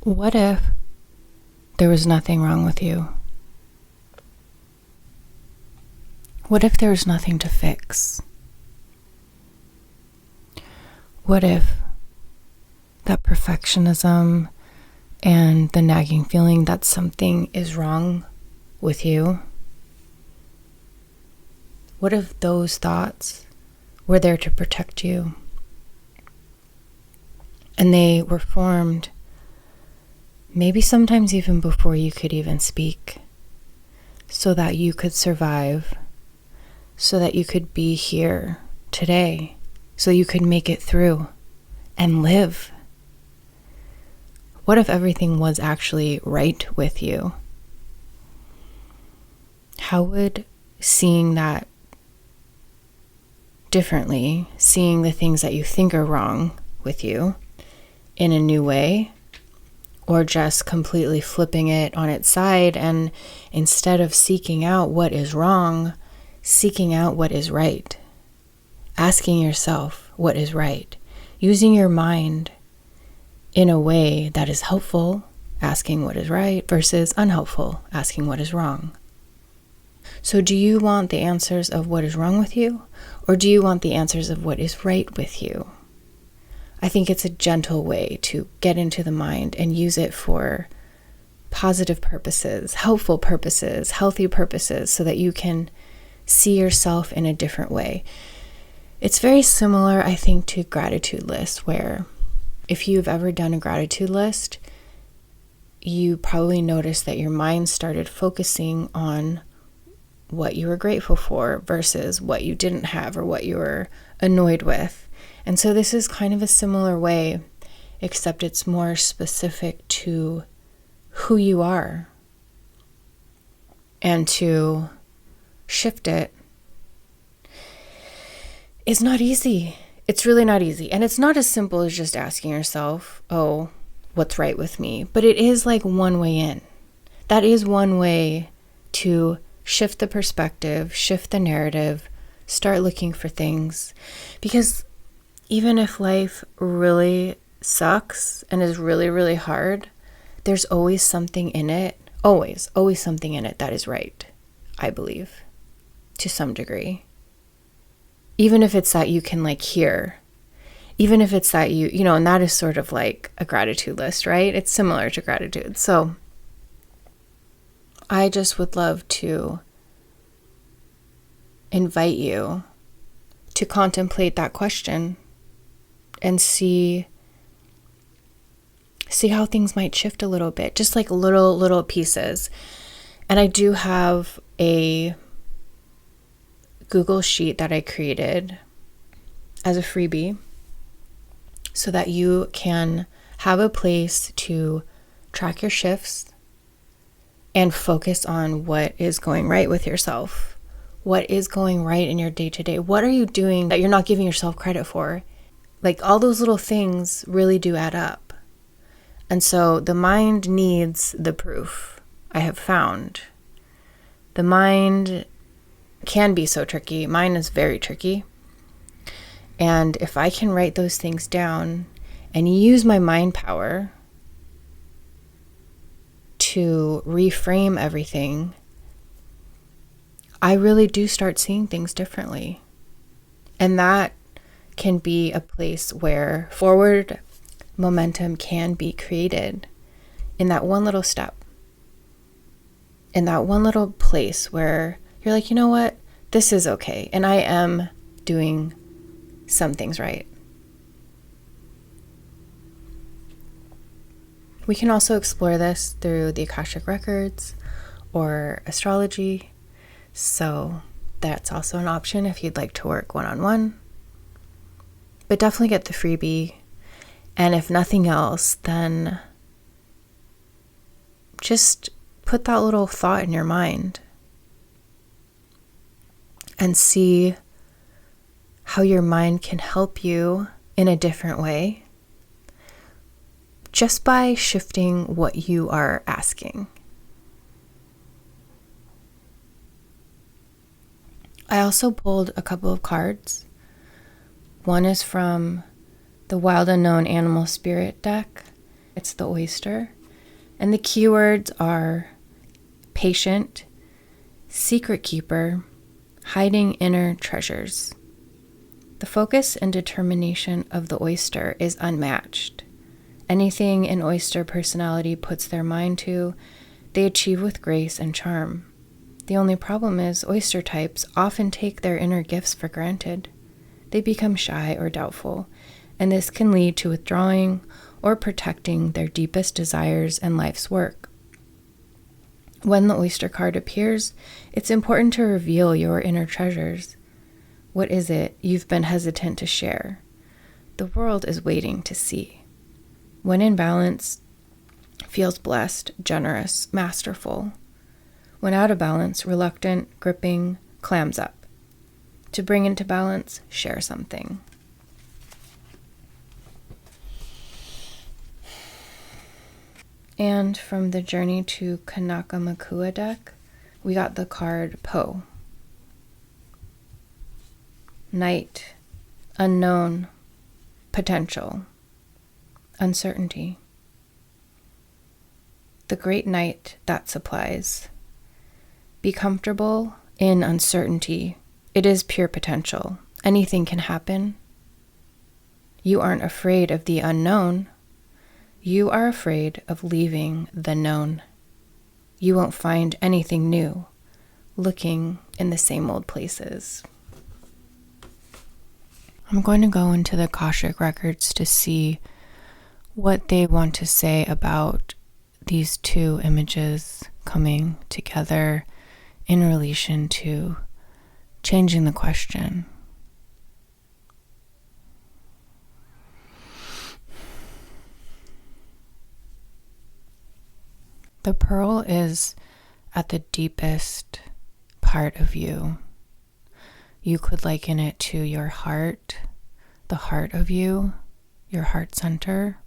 What if there was nothing wrong with you? What if there was nothing to fix? What if that perfectionism and the nagging feeling that something is wrong with you, what if those thoughts were there to protect you? And they were formed maybe sometimes even before you could even speak, so that you could survive, so that you could be here today, so you could make it through and live. What if everything was actually right with you? How would seeing that differently, seeing the things that you think are wrong with you in a new way, or just completely flipping it on its side, and instead of seeking out what is wrong, seeking out what is right, asking yourself what is right, using your mind in a way that is helpful, asking what is right, versus unhelpful, asking what is wrong. So do you want the answers of what is wrong with you, or do you want the answers of what is right with you? I think it's a gentle way to get into the mind and use it for positive purposes, helpful purposes, healthy purposes, so that you can see yourself in a different way. It's very similar, I think, to gratitude lists, where if you've ever done a gratitude list, you probably noticed that your mind started focusing on what you were grateful for versus what you didn't have or what you were annoyed with. And so this is kind of a similar way, except it's more specific to who you are. And to shift it is not easy. It's really not easy. And it's not as simple as just asking yourself, oh, what's right with me? But it is like one way in. That is one way to shift the perspective, shift the narrative, start looking for things. Because even if life really sucks and is really, really hard, there's always something in it, always something in it that is right, I believe, to some degree. Even if it's that you can hear, even if it's that you know, and that is sort of like a gratitude list, right? It's similar to gratitude. So I just would love to invite you to contemplate that question and see how things might shift a little bit, just like little pieces. And I do have a Google sheet that I created as a freebie so that you can have a place to track your shifts and focus on what is going right with yourself. What is going right in your day-to-day? What are you doing that you're not giving yourself credit for? All those little things really do add up. And so the mind needs the proof, I have found. The mind can be so tricky. Mine is very tricky. And if I can write those things down and use my mind power to reframe everything, I really do start seeing things differently. And that can be a place where forward momentum can be created in that one little step, in that one little place where you're like, you know what, this is okay, and I am doing some things right. We can also explore this through the Akashic Records or Astrology, so that's also an option if you'd like to work one-on-one. But definitely get the freebie. And if nothing else, then just put that little thought in your mind and see how your mind can help you in a different way just by shifting what you are asking. I also pulled a couple of cards. One is from the Wild Unknown Animal Spirit deck. It's the oyster. And the keywords are patient, secret keeper, hiding inner treasures. The focus and determination of the oyster is unmatched. Anything an oyster personality puts their mind to, they achieve with grace and charm. The only problem is oyster types often take their inner gifts for granted. They become shy or doubtful, and this can lead to withdrawing or protecting their deepest desires and life's work. When the oyster card appears, it's important to reveal your inner treasures. What is it you've been hesitant to share? The world is waiting to see. When in balance, feels blessed, generous, masterful. When out of balance, reluctant, gripping, clams up. To bring into balance, share something. And from the Journey to Kanakamakua deck, we got the card Po. Night, unknown, potential, uncertainty. The great night that supplies. Be comfortable in uncertainty. It is pure potential. Anything can happen. You aren't afraid of the unknown. You are afraid of leaving the known. You won't find anything new, looking in the same old places. I'm going to go into the Akashic Records to see what they want to say about these two images coming together in relation to changing the question. The pearl is at the deepest part of you. You could liken it to your heart, the heart of you, your heart center.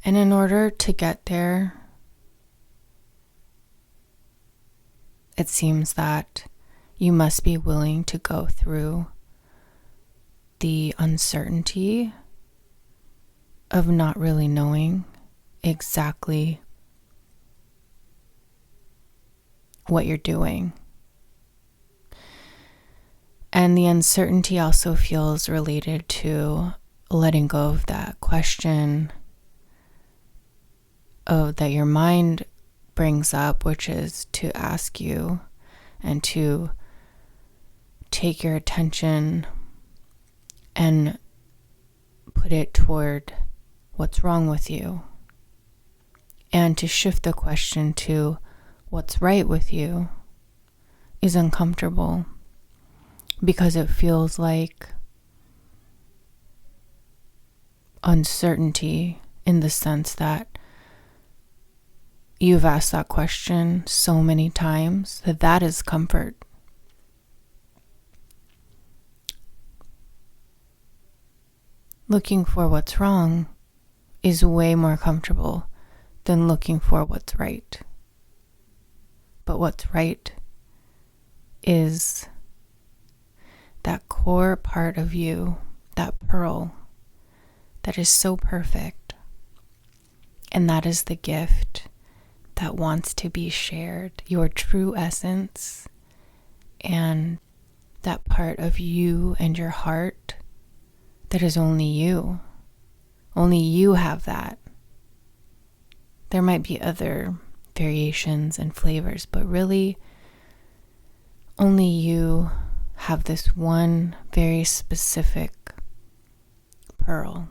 And in order to get there, it seems that you must be willing to go through the uncertainty of not really knowing exactly what you're doing. And the uncertainty also feels related to letting go of that question that your mind brings up, which is to ask you and to take your attention and put it toward what's wrong with you, and to shift the question to what's right with you is uncomfortable because it feels like uncertainty in the sense that you've asked that question so many times that is comfort. Looking for what's wrong is way more comfortable than looking for what's right. But what's right is that core part of you, that pearl, that is so perfect. And that is the gift that wants to be shared, your true essence, and that part of you and your heart that is only you. Only you have that. There might be other variations and flavors, but really, only you have this one very specific pearl.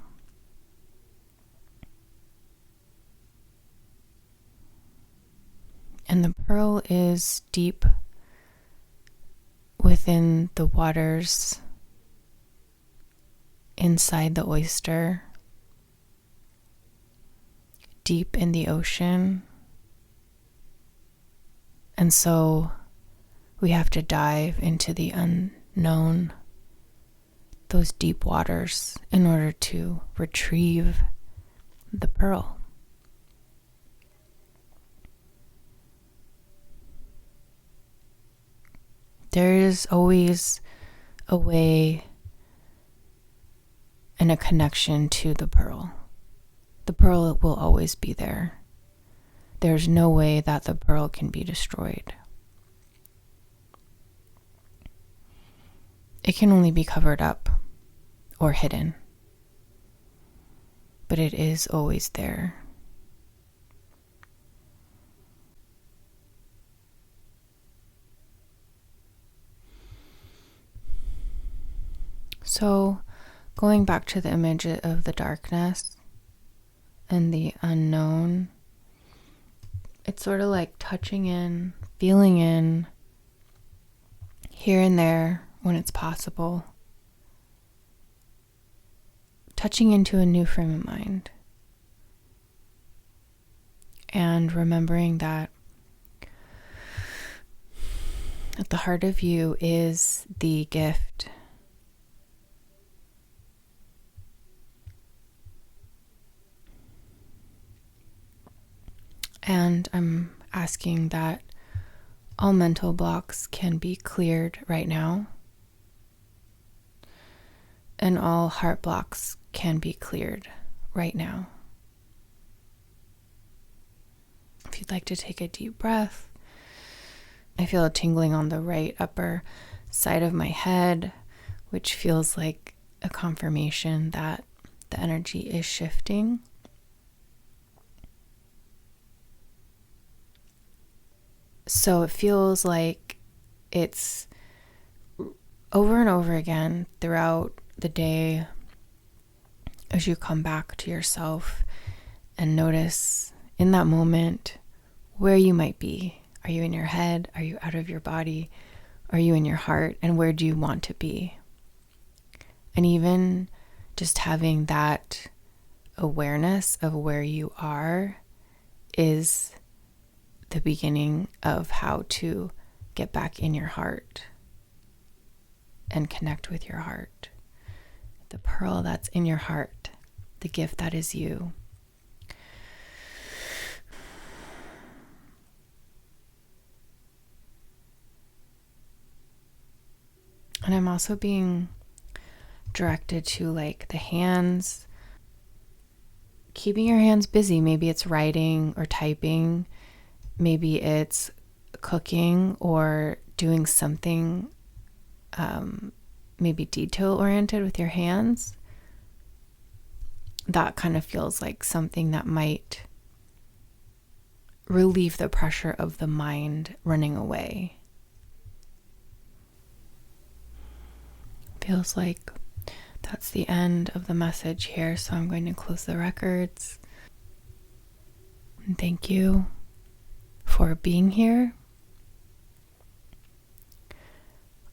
And the pearl is deep within the waters inside the oyster, deep in the ocean. And so we have to dive into the unknown, those deep waters, in order to retrieve the pearl. There is always a way and a connection to the pearl. the pearl will always be there. There's no way that the pearl can be destroyed. It can only be covered up or hidden, but it is always there. So, going back to the image of the darkness and the unknown, it's sort of like touching in, feeling in, here and there when it's possible, touching into a new frame of mind, and remembering that at the heart of you is the gift. And I'm asking that all mental blocks can be cleared right now, and all heart blocks can be cleared right now. If you'd like to take a deep breath, I feel a tingling on the right upper side of my head, which feels like a confirmation that the energy is shifting. So it feels like it's over and over again throughout the day as you come back to yourself and notice in that moment where you might be. Are you in your head? Are you out of your body? Are you in your heart? And where do you want to be? And even just having that awareness of where you are is the beginning of how to get back in your heart and connect with your heart. The pearl that's in your heart, the gift that is you. And I'm also being directed to like the hands, keeping your hands busy. Maybe it's writing or typing. Maybe it's cooking or doing something maybe detail-oriented with your hands. That kind of feels like something that might relieve the pressure of the mind running away. Feels like that's the end of the message here, so I'm going to close the records. And thank you for being here.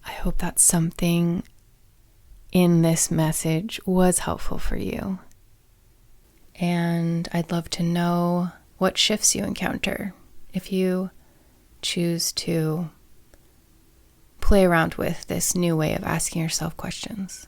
I hope that something in this message was helpful for you. And I'd love to know what shifts you encounter if you choose to play around with this new way of asking yourself questions.